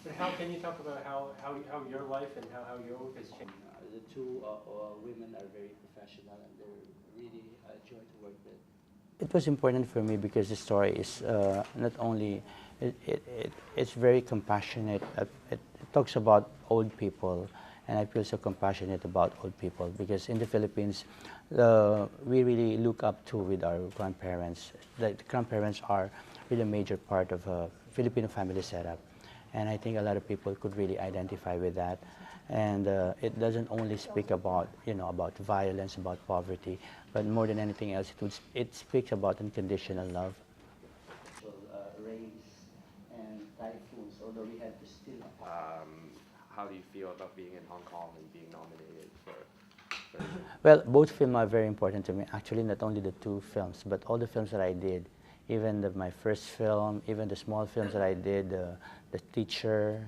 But how can you talk about how your life and how your work has changed? The two women are very professional and they're really a joy to work with. It was important for me because the story is not only, it's very compassionate. It talks about old people, and I feel so compassionate about old people because in the Philippines, we really look up to with our grandparents. The grandparents are really a major part of a Filipino family setup. And I think a lot of people could really identify with that. And it doesn't only speak about, about violence, about poverty, but more than anything else, it speaks about unconditional love. Rains and typhoons, although we had to still. How do you feel about being in Hong Kong and being nominated for? Well, both films are very important to me. Actually, not only the two films, but all the films that I did. Even my first film, even the small films that I did, The Teacher,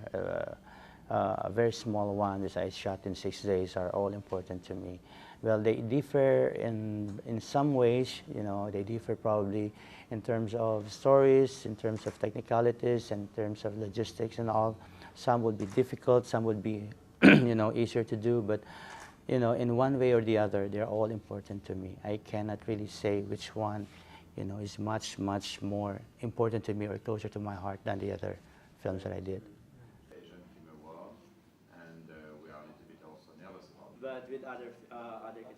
a very small one that I shot in 6 days are all important to me. Well, they differ in some ways, they differ probably in terms of stories, in terms of technicalities, in terms of logistics and all. Some would be difficult, some would be, easier to do, but, in one way or the other, they're all important to me. I cannot really say which one, is much, much more important to me or closer to my heart than the other films that I did. Asian Film Award, and we are a little bit also nervous about it. But with other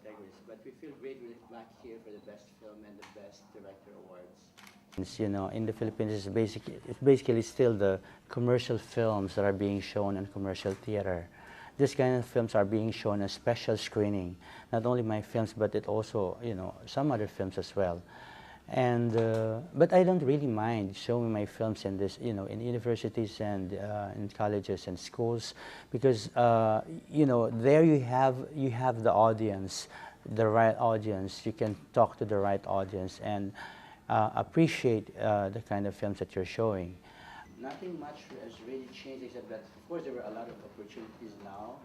categories. But we feel great with back here for the best film and the best director awards. In the Philippines, it's basically still the commercial films that are being shown in commercial theater. This kind of films are being shown as special screening. Not only my films, but it also, some other films as well. And but I don't really mind showing my films in in universities and in colleges and schools, because there you have the audience, the right audience. You can talk to the right audience and appreciate the kind of films that you're showing. Nothing much has really changed except that, of course, there were a lot of opportunities now.